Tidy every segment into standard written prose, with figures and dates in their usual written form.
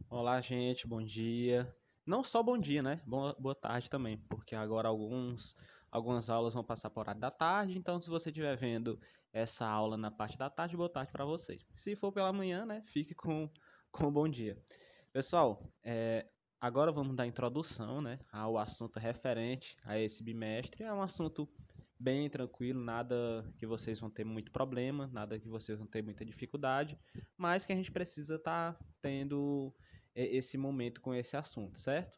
Olá, gente, bom dia. Não só bom dia, né? Boa tarde também, porque agora algumas aulas vão passar para o horário da tarde, então se você estiver vendo essa aula na parte da tarde, boa tarde para vocês. Se for pela manhã, né? Fique com bom dia. Pessoal, agora vamos dar introdução, né, ao assunto referente a esse bimestre. É um assunto bem tranquilo, nada que vocês vão ter muito problema, nada que vocês vão ter muita dificuldade, mas que a gente precisa estar tendo esse momento com esse assunto, certo?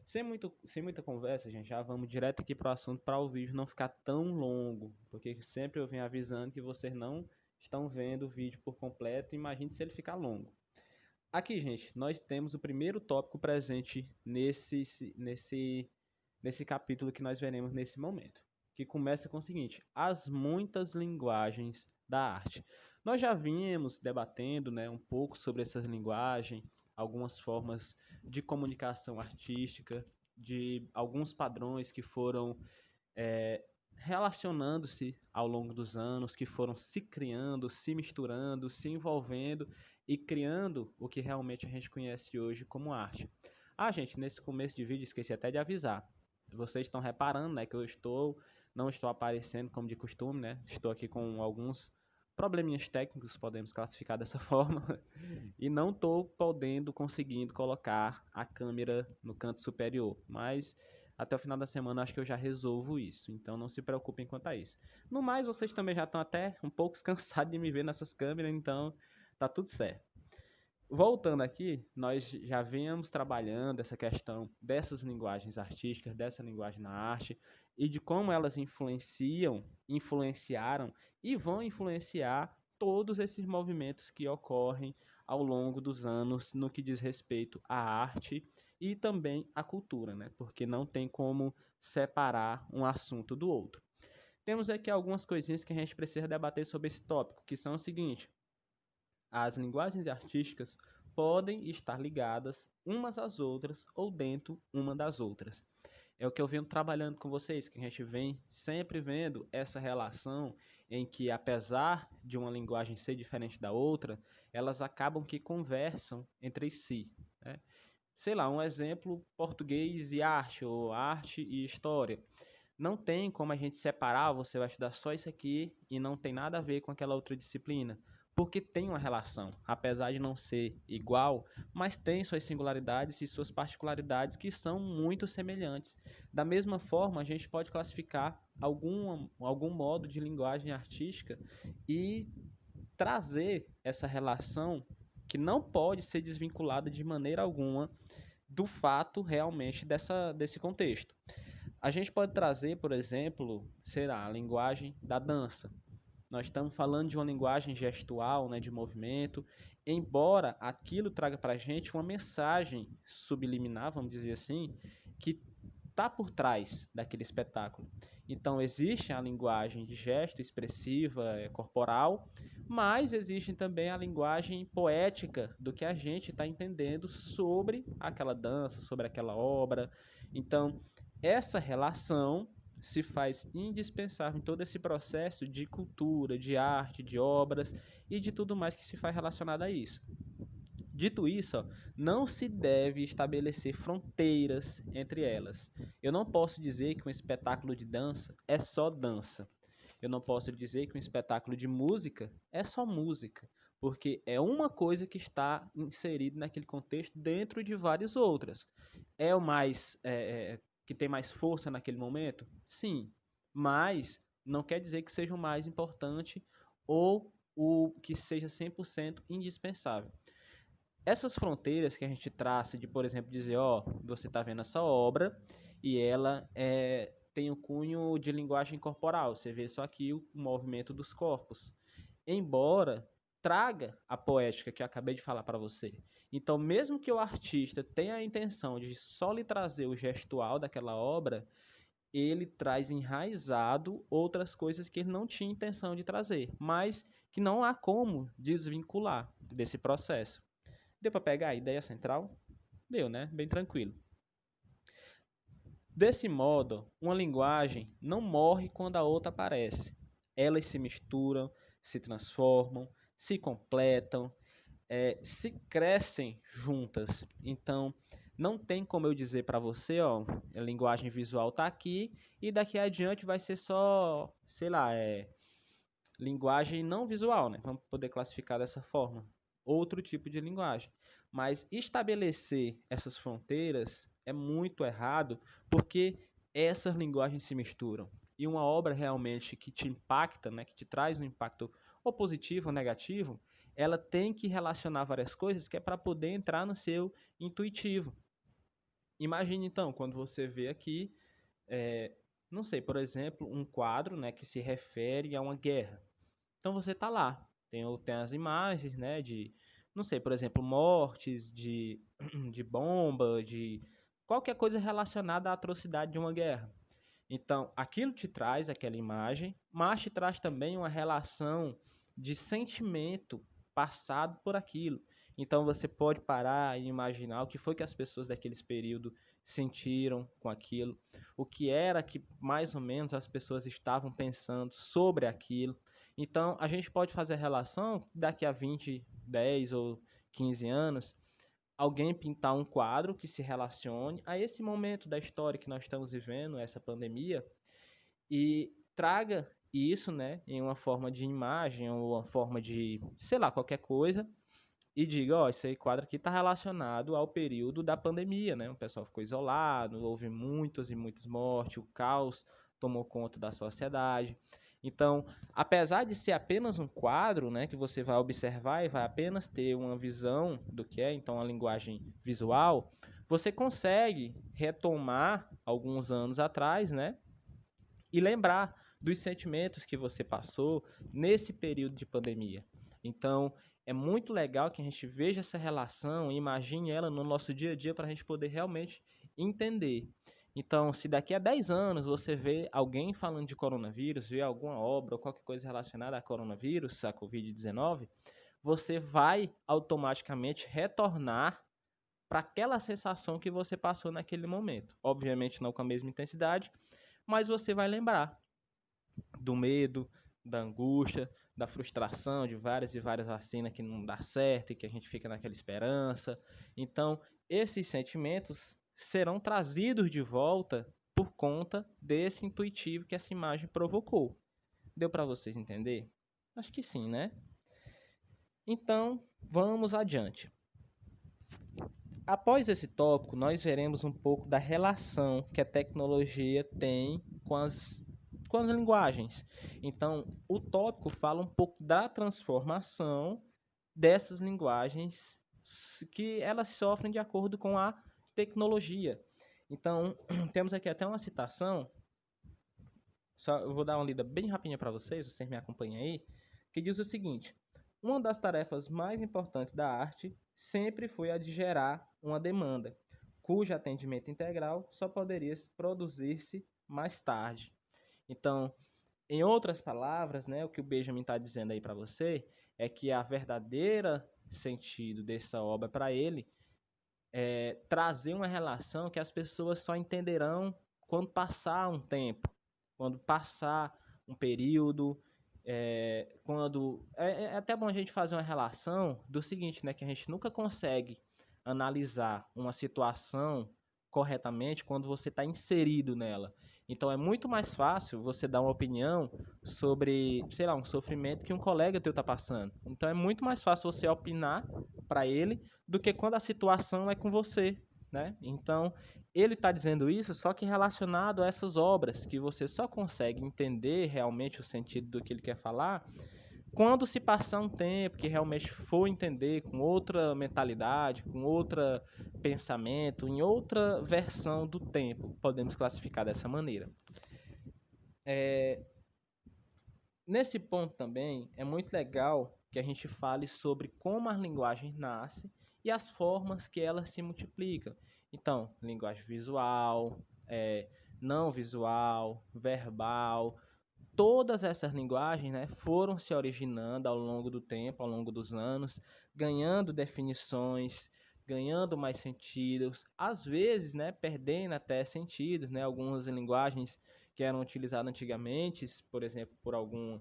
Sem muita conversa, gente, já vamos direto aqui para o assunto para o vídeo não ficar tão longo, porque sempre eu venho avisando que vocês não estão vendo o vídeo por completo, imagine se ele ficar longo. Aqui, gente, nós temos o primeiro tópico presente nesse capítulo que nós veremos nesse momento, que começa com o seguinte: as muitas linguagens da arte. Nós já vínhamos debatendo, né, um pouco sobre essas linguagens, algumas formas de comunicação artística, de alguns padrões que foram é, relacionando-se ao longo dos anos, que foram se criando, se misturando, se envolvendo e criando o que realmente a gente conhece hoje como arte. Ah, gente, nesse começo de vídeo esqueci até de avisar. Vocês estão reparando, né, que não estou aparecendo como de costume, né? Estou aqui com alguns probleminhas técnicos, podemos classificar dessa forma, e não estou conseguindo colocar a câmera no canto superior, mas até o final da semana acho que eu já resolvo isso, então não se preocupem quanto a isso. No mais, vocês também já estão até um pouco cansados de me ver nessas câmeras, então tá tudo certo. Voltando aqui, nós já vínhamos trabalhando essa questão dessas linguagens artísticas, dessa linguagem na arte e de como elas influenciaram e vão influenciar todos esses movimentos que ocorrem ao longo dos anos no que diz respeito à arte e também à cultura, né? Porque não tem como separar um assunto do outro. Temos aqui algumas coisinhas que a gente precisa debater sobre esse tópico, que são o seguinte: as linguagens artísticas podem estar ligadas umas às outras ou dentro uma das outras. É o que eu venho trabalhando com vocês, que a gente vem sempre vendo essa relação em que, apesar de uma linguagem ser diferente da outra, elas acabam que conversam entre si, né? Sei lá, um exemplo, português e arte, ou arte e história. Não tem como a gente separar, você vai estudar só isso aqui e não tem nada a ver com aquela outra disciplina, porque tem uma relação, apesar de não ser igual, mas tem suas singularidades e suas particularidades que são muito semelhantes. Da mesma forma, a gente pode classificar algum modo de linguagem artística e trazer essa relação que não pode ser desvinculada de maneira alguma do fato realmente desse contexto. A gente pode trazer, por exemplo, será a linguagem da dança. Nós estamos falando de uma linguagem gestual, né, de movimento, embora aquilo traga para a gente uma mensagem subliminar, vamos dizer assim, que está por trás daquele espetáculo. Então, existe a linguagem de gesto expressiva, corporal, mas existe também a linguagem poética do que a gente está entendendo sobre aquela dança, sobre aquela obra. Então, essa relação se faz indispensável em todo esse processo de cultura, de arte, de obras e de tudo mais que se faz relacionado a isso. Dito isso, ó, não se deve estabelecer fronteiras entre elas. Eu não posso dizer que um espetáculo de dança é só dança. Eu não posso dizer que um espetáculo de música é só música, porque é uma coisa que está inserida naquele contexto dentro de várias outras. É o mais que tem mais força naquele momento? Sim, mas não quer dizer que seja o mais importante ou o que seja 100% indispensável. Essas fronteiras que a gente traça de, por exemplo, dizer, ó, você está vendo essa obra e ela tem o cunho de linguagem corporal, você vê só aqui o movimento dos corpos. Embora traga a poética que eu acabei de falar para você. Então, mesmo que o artista tenha a intenção de só lhe trazer o gestual daquela obra, ele traz enraizado outras coisas que ele não tinha intenção de trazer, mas que não há como desvincular desse processo. Deu para pegar a ideia central? Deu, né? Bem tranquilo. Desse modo, uma linguagem não morre quando a outra aparece. Elas se misturam, se transformam, se completam. se crescem juntas. Então, não tem como eu dizer para você, ó, a linguagem visual está aqui e daqui adiante vai ser só, sei lá, linguagem não visual, né? Vamos poder classificar dessa forma. Outro tipo de linguagem. Mas estabelecer essas fronteiras é muito errado, porque essas linguagens se misturam. E uma obra realmente que te impacta, né, que te traz um impacto ou positivo ou negativo, ela tem que relacionar várias coisas que é para poder entrar no seu intuitivo. Imagine então, quando você vê aqui, não sei, por exemplo, um quadro, né, que se refere a uma guerra. Então você tá lá, tem as imagens, né, de, não sei, por exemplo, mortes, de bomba, de qualquer coisa relacionada à atrocidade de uma guerra. Então, aquilo te traz aquela imagem, mas te traz também uma relação de sentimento passado por aquilo. Então, você pode parar e imaginar o que foi que as pessoas daquele período sentiram com aquilo, o que era que mais ou menos as pessoas estavam pensando sobre aquilo. Então, a gente pode fazer a relação daqui a 20, 10 ou 15 anos, alguém pintar um quadro que se relacione a esse momento da história que nós estamos vivendo, essa pandemia, e traga isso, né, em uma forma de imagem ou uma forma de, sei lá, qualquer coisa, e diga, ó, esse quadro aqui está relacionado ao período da pandemia, né? O pessoal ficou isolado, houve muitas e muitas mortes, o caos tomou conta da sociedade. Então, apesar de ser apenas um quadro, né, que você vai observar e vai apenas ter uma visão do que é, então, a linguagem visual, você consegue retomar alguns anos atrás, né, e lembrar dos sentimentos que você passou nesse período de pandemia. Então, é muito legal que a gente veja essa relação e imagine ela no nosso dia a dia para a gente poder realmente entender. Então, se daqui a 10 anos você vê alguém falando de coronavírus, vê alguma obra ou qualquer coisa relacionada a coronavírus, a Covid-19, você vai automaticamente retornar para aquela sensação que você passou naquele momento. Obviamente não com a mesma intensidade, mas você vai lembrar do medo, da angústia, da frustração de várias e várias vacinas que não dá certo e que a gente fica naquela esperança. Então, esses sentimentos serão trazidos de volta por conta desse intuitivo que essa imagem provocou. Deu para vocês entender? Acho que sim, né? Então, vamos adiante. Após esse tópico, nós veremos um pouco da relação que a tecnologia tem com as linguagens. Então, o tópico fala um pouco da transformação dessas linguagens que elas sofrem de acordo com a tecnologia. Então, temos aqui até uma citação, só eu vou dar uma lida bem rapidinha para vocês me acompanhem aí, que diz o seguinte: uma das tarefas mais importantes da arte sempre foi a de gerar uma demanda, cujo atendimento integral só poderia produzir-se mais tarde. Então, em outras palavras, né, o que o Benjamin está dizendo aí para você é que a verdadeira sentido dessa obra para ele é trazer uma relação que as pessoas só entenderão quando passar um tempo, quando passar um período, quando é até bom a gente fazer uma relação do seguinte, né, que a gente nunca consegue analisar uma situação corretamente quando você está inserido nela. Então é muito mais fácil você dar uma opinião sobre, sei lá, um sofrimento que um colega teu está passando. Então é muito mais fácil você opinar para ele do que quando a situação é com você, né? Então ele está dizendo isso só que relacionado a essas obras que você só consegue entender realmente o sentido do que ele quer falar quando se passar um tempo que realmente for entender com outra mentalidade, com outro pensamento, em outra versão do tempo, podemos classificar dessa maneira. Nesse ponto também é muito legal que a gente fale sobre como as linguagens nascem e as formas que elas se multiplicam. Então, linguagem visual, não visual, verbal, todas essas linguagens, né, foram se originando ao longo do tempo, ao longo dos anos, ganhando definições, ganhando mais sentidos, às vezes, né, perdendo até sentidos, né, algumas linguagens que eram utilizadas antigamente, por exemplo, por algum,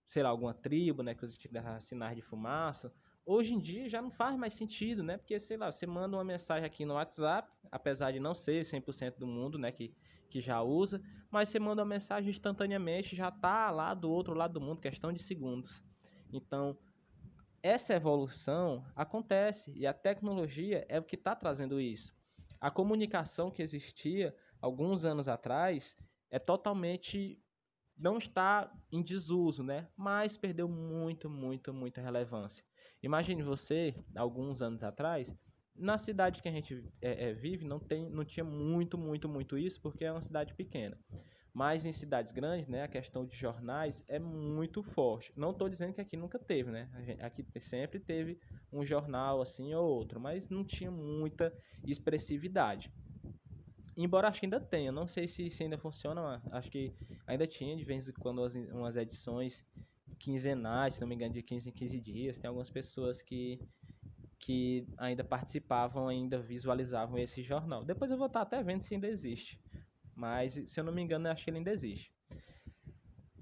sei lá, alguma tribo, né, que utilizavam sinais de fumaça, Hoje em dia já não faz mais sentido, né? Porque, sei lá, você manda uma mensagem aqui no WhatsApp, apesar de não ser 100% do mundo, né, que já usa, mas você manda uma mensagem instantaneamente, já tá lá do outro lado do mundo, questão de segundos. Então, essa evolução acontece e a tecnologia é o que está trazendo isso. A comunicação que existia alguns anos atrás é totalmente não está em desuso, né? Mas perdeu muita relevância. Imagine você, alguns anos atrás, na cidade que a gente vive, não tinha muito isso, porque é uma cidade pequena. Mas em cidades grandes, né, a questão de jornais é muito forte. Não estou dizendo que aqui nunca teve, né? Aqui sempre teve um jornal assim ou outro, mas não tinha muita expressividade. Embora acho que ainda tenha, não sei se ainda funciona, acho que ainda tinha de vez em quando umas edições quinzenais, se não me engano, de 15 em 15 dias. Tem algumas pessoas que ainda participavam, ainda visualizavam esse jornal. Depois eu vou estar até vendo se ainda existe, mas se eu não me engano, acho que ele ainda existe.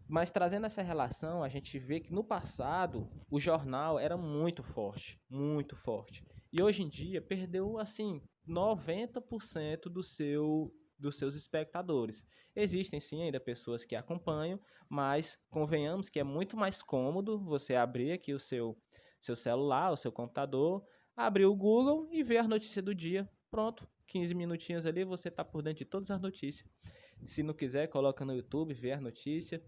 Mas trazendo essa relação, a gente vê que no passado o jornal era muito forte, muito forte. E hoje em dia perdeu assim 90% dos seus espectadores. Existem sim ainda pessoas que acompanham, mas convenhamos que é muito mais cômodo você abrir aqui o seu celular, o seu computador, abrir o Google e ver a notícia do dia. Pronto, 15 minutinhos ali você está por dentro de todas as notícias. Se não quiser, coloca no YouTube, vê a notícia.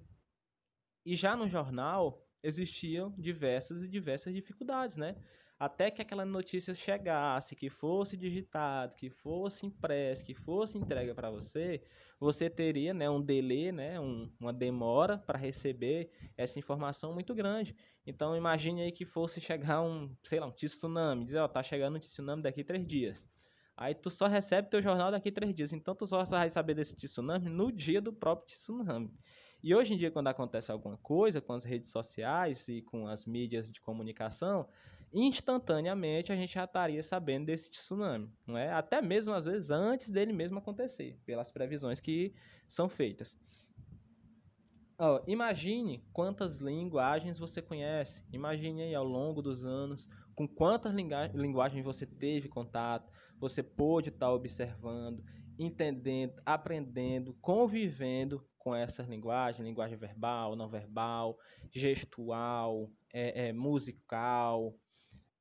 E já no jornal existiam diversas dificuldades, né? Até que aquela notícia chegasse, que fosse digitado, que fosse impresso, que fosse entregue para você, você teria, né, um delay, né, uma demora para receber essa informação muito grande. Então imagine aí que fosse chegar sei lá, um tsunami, dizer, ó, tá chegando um tsunami daqui 3 dias. Aí tu só recebe teu jornal daqui 3 dias, então tu só vai saber desse tsunami no dia do próprio tsunami. E hoje em dia, quando acontece alguma coisa com as redes sociais e com as mídias de comunicação, instantaneamente a gente já estaria sabendo desse tsunami, não é? Até mesmo às vezes antes dele mesmo acontecer, pelas previsões que são feitas. Imagine quantas linguagens você conhece. Imagine aí ao longo dos anos com quantas linguagens você teve contato, você pôde estar observando, entendendo, aprendendo, convivendo com essas linguagens, linguagem verbal, não verbal, gestual, musical,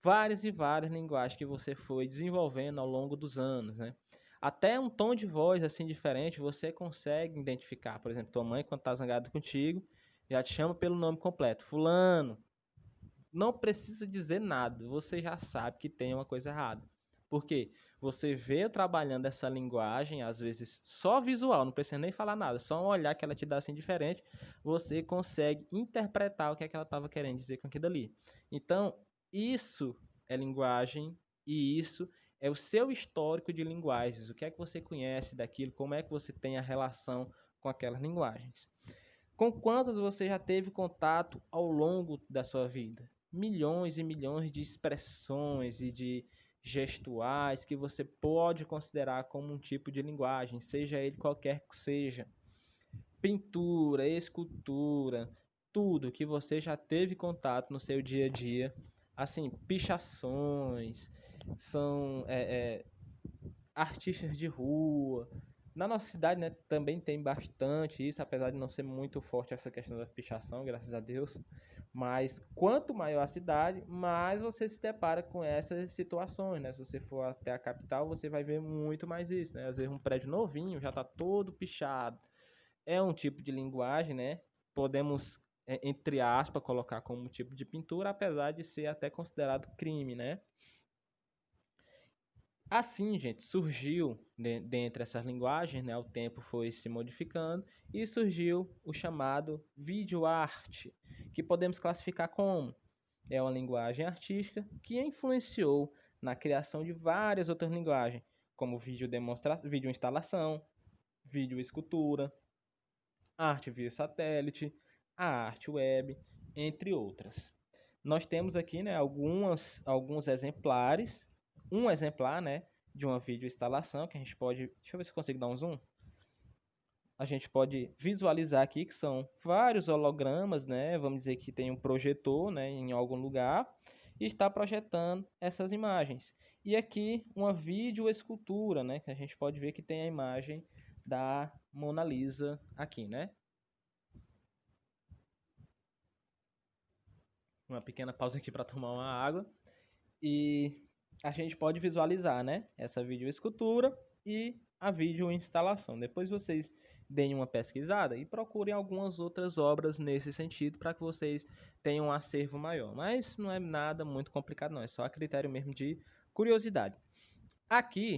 várias e várias linguagens que você foi desenvolvendo ao longo dos anos, né? Até um tom de voz assim diferente você consegue identificar. Por exemplo, tua mãe, quando tá zangada contigo, já te chama pelo nome completo. Fulano. Não precisa dizer nada. Você já sabe que tem uma coisa errada. Por quê? Você vê trabalhando essa linguagem, às vezes só visual, não precisa nem falar nada, só um olhar que ela te dá assim diferente, você consegue interpretar o que é que ela estava querendo dizer com aquilo ali. Então, isso é linguagem e isso é o seu histórico de linguagens. O que é que você conhece daquilo, como é que você tem a relação com aquelas linguagens. Com quantas você já teve contato ao longo da sua vida? Milhões e milhões de expressões e de gestuais que você pode considerar como um tipo de linguagem, seja ele qualquer que seja. Pintura, escultura, tudo que você já teve contato no seu dia a dia, assim, pichações, são artistas de rua. Na nossa cidade, né, também tem bastante isso, apesar de não ser muito forte essa questão da pichação, graças a Deus. Mas quanto maior a cidade, mais você se depara com essas situações, né? Se você for até a capital, você vai ver muito mais isso, né? Às vezes um prédio novinho já está todo pichado. É um tipo de linguagem, né? Podemos, entre aspas, colocar como um tipo de pintura, apesar de ser até considerado crime, né? Assim, gente, surgiu dentre essas linguagens, né, o tempo foi se modificando e surgiu o chamado videoarte, que podemos classificar como é uma linguagem artística que influenciou na criação de várias outras linguagens, como vídeo instalação, vídeo escultura, arte via satélite, a arte web, entre outras. Nós temos aqui, né, alguns exemplares, um exemplar, né, de uma videoinstalação que a gente pode, deixa eu ver se eu consigo dar um zoom. A gente pode visualizar aqui que são vários hologramas, né? Vamos dizer que tem um projetor, né, em algum lugar e está projetando essas imagens. E aqui uma videoescultura, né, que a gente pode ver que tem a imagem da Mona Lisa aqui, né? Uma pequena pausa aqui para tomar uma água. E a gente pode visualizar, né, essa videoescultura e a videoinstalação. Depois vocês deem uma pesquisada e procurem algumas outras obras nesse sentido para que vocês tenham um acervo maior. Mas não é nada muito complicado não, é só a critério mesmo de curiosidade. Aqui